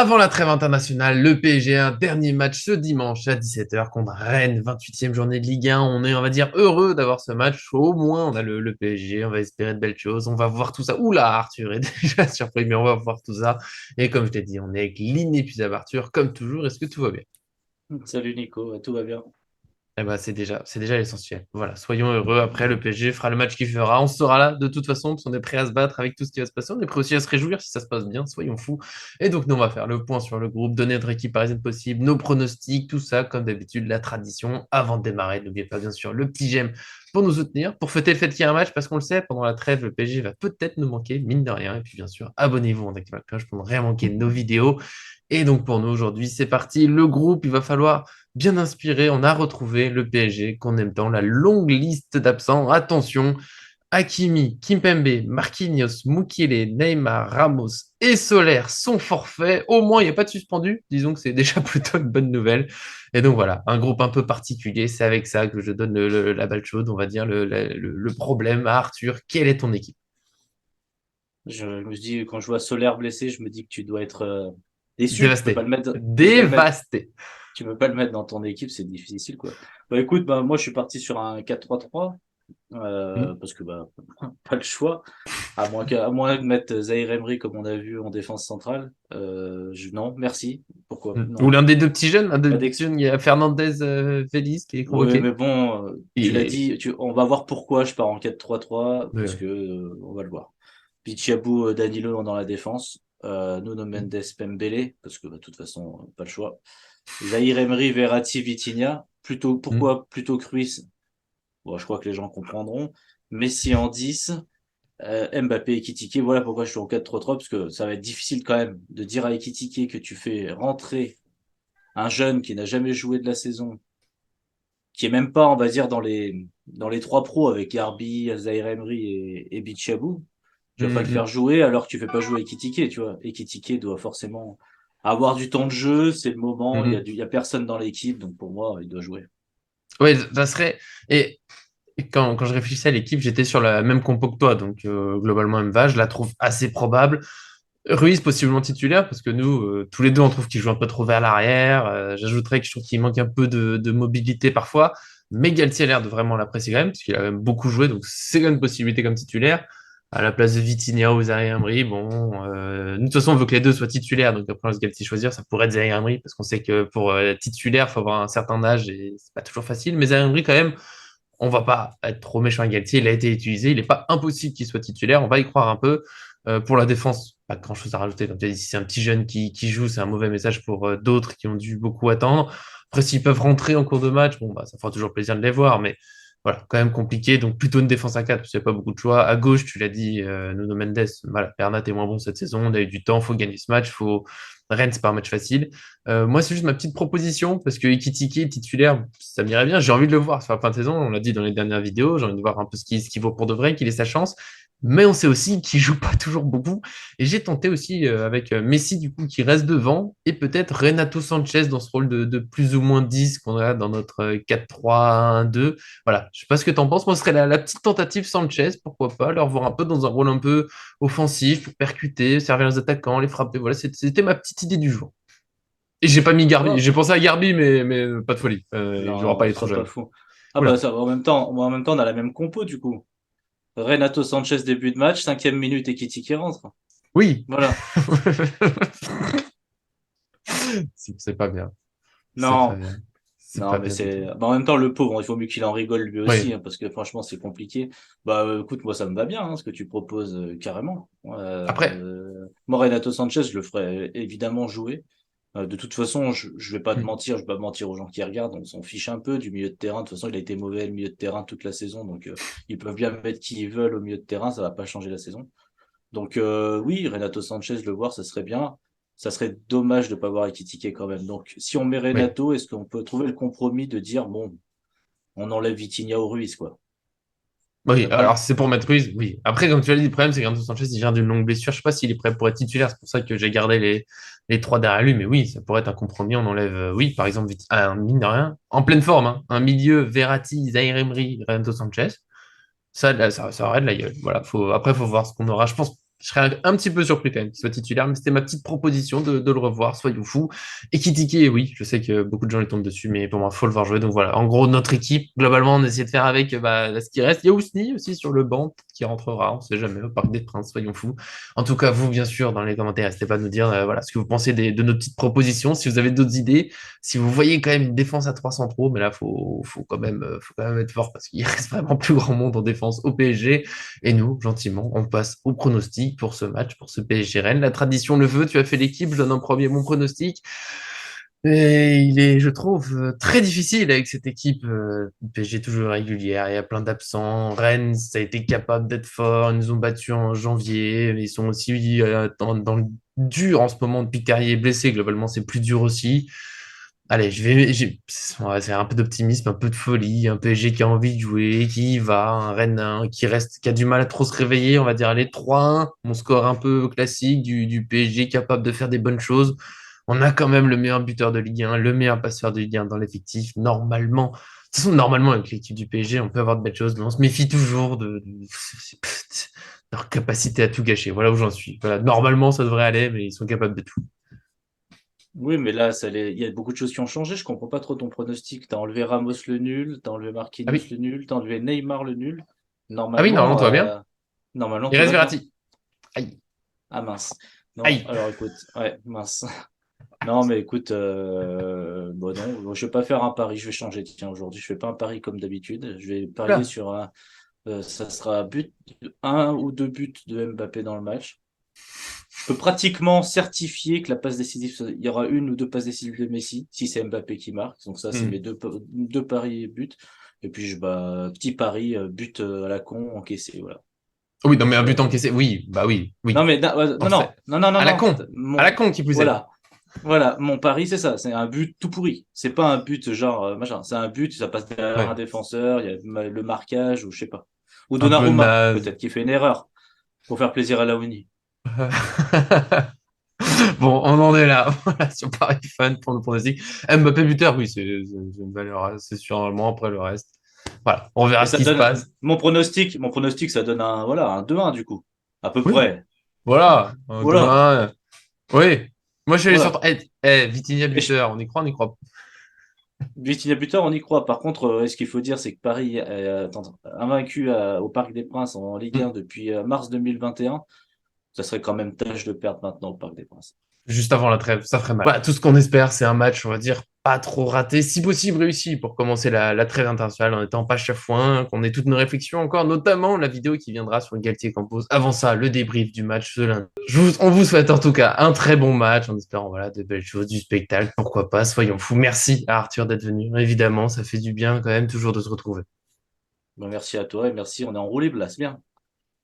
Avant la trêve internationale, le PSG a un dernier match ce dimanche à 17h contre Rennes, 28e journée de Ligue 1. On est, on va dire, heureux d'avoir ce match. Au moins, on a le PSG, on va espérer de belles choses. On va voir tout ça. Oula, Arthur est déjà surpris, mais on va voir tout ça. Et comme je t'ai dit, on est avec l'inépuisable Arthur, comme toujours. Est-ce que tout va bien? Salut Nico, tout va bien? Eh ben, c'est déjà l'essentiel. Voilà, soyons heureux. Après, le PSG fera le match qu'il fera. On sera là de toute façon, parce qu'on est prêt à se battre avec tout ce qui va se passer. On est prêt aussi à se réjouir si ça se passe bien. Soyons fous. Et donc, nous, on va faire le point sur le groupe, donner notre équipe parisienne possible, nos pronostics, tout ça, comme d'habitude, la tradition. Avant de démarrer, n'oubliez pas, bien sûr, le petit j'aime pour nous soutenir, pour fêter le fait qu'il y a un match, parce qu'on le sait, pendant la trêve, le PSG va peut-être nous manquer, mine de rien. Et puis, bien sûr, abonnez-vous en activant la cloche pour ne rien manquer de nos vidéos. Et donc, pour nous, aujourd'hui, c'est parti. Le groupe, il va falloir bien inspiré, on a retrouvé le PSG qu'on aime tant, la longue liste d'absents. Attention, Hakimi, Kimpembe, Marquinhos, Mukiele, Neymar, Ramos et Soler sont forfaits. Au moins, il n'y a pas de suspendu. Disons que c'est déjà plutôt une bonne nouvelle. Et donc voilà, un groupe un peu particulier. C'est avec ça que je donne la balle chaude, on va dire, le problème à Arthur. Quelle est ton équipe? Je me dis, quand je vois Solaire blessé, je me dis que tu dois être déçu. Tu peux pas Dévasté. le mettre, tu peux pas le mettre, Dévasté. tu peux pas le mettre dans ton équipe, c'est difficile, quoi. Bah écoute, bah moi je suis parti sur un 4-3-3 Hmm. parce que bah pas le choix. À moins de mettre Zaïre Emery comme on a vu en défense centrale. Non, merci. Pourquoi? Ou Non. l'un des deux petits jeunes, un des Pas deux petits d'ex. jeunes, il y a Fernandez Félix qui est Oui, convoqué. mais bon, tu l'as Et... dit, on va voir pourquoi je pars en 4-3-3 parce ouais. que on va le voir. Pichabou, Danilo dans la défense. Nuno Mendes, Pembele, parce que bah, de toute façon, pas le choix. Zahir Emery, Verratti, Vitinha. Hmm. Pourquoi plutôt Cruz? Bon, je crois que les gens comprendront. Messi en 10, Mbappé et Ekitike. Voilà pourquoi je suis en 4-3-3, parce que ça va être difficile quand même de dire à Ekitike que tu fais rentrer un jeune qui n'a jamais joué de la saison, qui est même pas, on va dire, dans les trois pros avec Garbi, Zahir Emery et Bichabou. Tu vas pas le Hmm, faire jouer alors que tu fais pas jouer Ekitike, tu vois. Ekitike doit forcément avoir du temps de jeu, c'est le moment, hmm. il y a personne dans l'équipe, donc pour moi, il doit jouer. Ouais, ça serait. Et quand je réfléchissais à l'équipe, j'étais sur la même compo que toi, donc globalement, elle me va. Je la trouve assez probable. Ruiz, possiblement titulaire, parce que nous, tous les deux, on trouve qu'il joue un peu trop vers l'arrière. J'ajouterais que je trouve qu'il manque un peu de mobilité parfois. Mais Galtier a l'air de vraiment l'apprécier quand même, parce qu'il a même beaucoup joué, donc c'est quand même une possibilité comme titulaire. À la place de Vitinha ou Zaire Emery, bon, nous, de toute façon, on veut que les deux soient titulaires, donc après, on laisse Galtier choisir, ça pourrait être Zaire Emery, parce qu'on sait que pour titulaire, il faut avoir un certain âge et c'est pas toujours facile. Mais Zaire Emery, quand même, on va pas être trop méchant avec Galtier, il a été utilisé, il n'est pas impossible qu'il soit titulaire, on va y croire un peu. Pour la défense, pas grand-chose à rajouter. Comme tu as dit, si c'est un petit jeune qui joue, c'est un mauvais message pour d'autres qui ont dû beaucoup attendre. Après, s'ils peuvent rentrer en cours de match, bon, bah, ça fera toujours plaisir de les voir, mais voilà, quand même compliqué. Donc plutôt une défense à 4 parce qu'il n'y a pas beaucoup de choix. À gauche, tu l'as dit, Nuno Mendes, voilà, Bernat est moins bon cette saison, on a eu du temps, il faut gagner ce match, faut... Rennes, c'est pas un match facile. Moi, c'est juste ma petite proposition, parce que Ekitike, titulaire, ça m'irait bien. J'ai envie de le voir sur la fin de saison. On l'a dit dans les dernières vidéos. J'ai envie de voir un peu ce qu'il vaut pour de vrai, qu'il ait sa chance. Mais on sait aussi qu'il joue pas toujours beaucoup. Et j'ai tenté aussi avec Messi, du coup, qui reste devant, et peut-être Renato Sanchez dans ce rôle de plus ou moins 10 qu'on a dans notre 4-3-1-2. Voilà, je sais pas ce que tu en penses. Moi, ce serait la petite tentative Sanchez, pourquoi pas, leur voir un peu dans un rôle un peu offensif, pour percuter, servir les attaquants, les frapper. Voilà, c'était ma petite idée du jour. Et j'ai pas mis Garbi. Oh, J'ai pensé à Garbi, mais pas de folie. Il jouera pas, non, il est trop sois pas jeune. fou. Ah bah Oula. ça, en même temps, on a la même compo du coup. Renato Sanchez début de match, cinquième minute et Ekitike qui rentre. Oui. Voilà. C'est pas bien. C'est pas Non, bien. C'est non, pas mais bien du tout. en même temps, le pauvre, il faut mieux qu'il en rigole lui aussi, Oui. hein, parce que franchement, c'est compliqué. Bah, écoute, moi, ça me va bien, hein, ce que tu proposes, carrément. Après, Moi, Renato Sanchez, je le ferais évidemment jouer. De toute façon, je vais pas te mentir, je vais pas mentir aux gens qui regardent, on s'en fiche un peu du milieu de terrain. De toute façon, il a été mauvais le milieu de terrain toute la saison, donc ils peuvent bien mettre qui ils veulent au milieu de terrain, ça va pas changer la saison. Donc oui, Renato Sanchez, le voir, ça serait bien. Ça serait dommage de ne pas voir Ekitike quand même. Donc si on met oui. Renato, est-ce qu'on peut trouver le compromis de dire, bon, on enlève Vitinha ou Ruiz, quoi. Oui, T'as alors pas? si c'est pour mettre Ruiz, oui. Après, comme tu l'as dit, le problème, c'est qu'Anto Sanchez, il vient d'une longue blessure. Je sais pas s'il est prêt pour être titulaire. C'est pour ça que j'ai gardé les trois derrière lui. Mais oui, ça pourrait être un compromis. On enlève, oui, par exemple, mine de rien, en pleine forme, hein, un milieu Verratti, Zaire Emery, Renato Sanchez. Ça aurait de la gueule. Voilà, après, faut voir ce qu'on aura. Je pense Je serais un petit peu surpris quand même qu'il soit titulaire, mais c'était ma petite proposition de le revoir, soyons fous. Et Kitike, oui, je sais que beaucoup de gens lui tombent dessus, mais pour moi, faut le voir jouer. Donc voilà, en gros, notre équipe, globalement, on essaie de faire avec ce qui reste. Il y a Ousni aussi sur le banc qui rentrera, on sait jamais, au Parc des Princes, soyons fous. En tout cas, vous, bien sûr, dans les commentaires, n'hésitez pas à nous dire voilà, ce que vous pensez de nos petites propositions, si vous avez d'autres idées, si vous voyez quand même une défense à 3 centraux, mais là, faut quand même être fort parce qu'il reste vraiment plus grand monde en défense au PSG. Et nous, gentiment, on passe au pronostic pour ce match, pour ce PSG Rennes. La tradition le veut, tu as fait l'équipe, je donne en premier mon pronostic. Et il est, je trouve, très difficile avec cette équipe. PSG toujours régulière, il y a plein d'absents. Rennes, ça a été capable d'être fort, ils nous ont battus en janvier. Ils sont aussi dans le dur en ce moment depuis que Carrier est blessé. Globalement, c'est plus dur aussi. Allez, on va faire un peu d'optimisme, un peu de folie, un PSG qui a envie de jouer, qui y va, un Rennes qui reste, qui a du mal à trop se réveiller, on va dire, allez, 3-1, mon score un peu classique du PSG capable de faire des bonnes choses. On a quand même le meilleur buteur de Ligue 1, le meilleur passeur de Ligue 1 dans l'effectif, normalement. De toute façon, normalement, avec l'équipe du PSG, on peut avoir de belles choses, mais on se méfie toujours de leur capacité à tout gâcher. Voilà où j'en suis. Voilà, normalement, ça devrait aller, mais ils sont capables de tout. Oui, mais là, il y a beaucoup de choses qui ont changé. Je comprends pas trop ton pronostic. T'as enlevé Ramos le nul, t'as enlevé Ah Marquinhos oui, le nul, t'as enlevé Neymar le nul. ah oui, normalement, Normalement, tout va bien. normalement, Il tout reste va bien. Verratti. Aïe, Ah mince. Non, aïe. alors écoute, ouais, mince. Non, mais écoute, bon non, je vais pas faire un pari, je vais changer. Tiens, aujourd'hui, je fais pas un pari comme d'habitude. Je vais parier Oula. sur ça sera un ou deux buts de Mbappé dans le match. Je peux pratiquement certifier que la passe décisive, il y aura une ou deux passes décisives de Messi, si c'est Mbappé qui marque. Donc ça, c'est Hmm. mes deux paris buts. Et puis, petit pari, but à la con, encaissé, voilà. Oui, non, mais un Voilà, but voilà. encaissé, oui, bah oui, Non, oui. mais non, Parfait. non, non, non, non, À la non. con, à la con qui plus est. Voilà. Voilà, mon pari, c'est ça. C'est un but tout pourri. C'est pas un but genre machin. C'est un but, ça passe derrière un Ouais, défenseur, il y a le marquage, ou je sais pas. Ou un peu Donnarumma, naze. peut-être, qui fait une erreur pour faire plaisir à Laouni. Bon, on en est là. Voilà, sur Paris Fan pour nos pronostics. Mbappé buteur, oui, c'est une valeur, c'est sûrement après le reste. Voilà, on verra Et ce ça qui se donne, passe. mon pronostic, ça donne voilà, un 2-1 du coup. À peu Oui, près. voilà, Voilà, demain. Oui, moi je suis allé sur. voilà. Vitinha Et buteur, on y croit, on y croit. Vitinha buteur, on y croit. Par contre, ce qu'il faut dire, c'est que Paris attends, invaincu au Parc des Princes en Ligue 1 Hmm. depuis mars 2021, ça serait quand même tâche de perdre maintenant au Parc des Princes. Juste avant la trêve, ça ferait mal. Voilà, tout ce qu'on espère, c'est un match, on va dire, pas trop raté, si possible réussi pour commencer la trêve internationale en étant pas chafouin, qu'on ait toutes nos réflexions encore, notamment la vidéo qui viendra sur Galtier Campos. Avant ça, le débrief du match ce lundi. On vous souhaite en tout cas un très bon match en espérant voilà, de belles choses, du spectacle, pourquoi pas, soyons fous. Merci à Arthur d'être venu. Évidemment, ça fait du bien quand même toujours de se retrouver. Bon, merci à toi et merci, on est en roue libre là, c'est bien.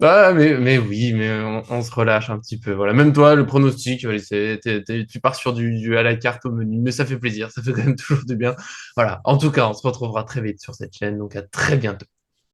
Ah, mais oui, mais on se relâche un petit peu. Voilà. Même toi, le pronostic, allez, tu pars sur du à la carte au menu, mais ça fait plaisir, ça fait quand même toujours du bien. Voilà. En tout cas, on se retrouvera très vite sur cette chaîne, donc à très bientôt.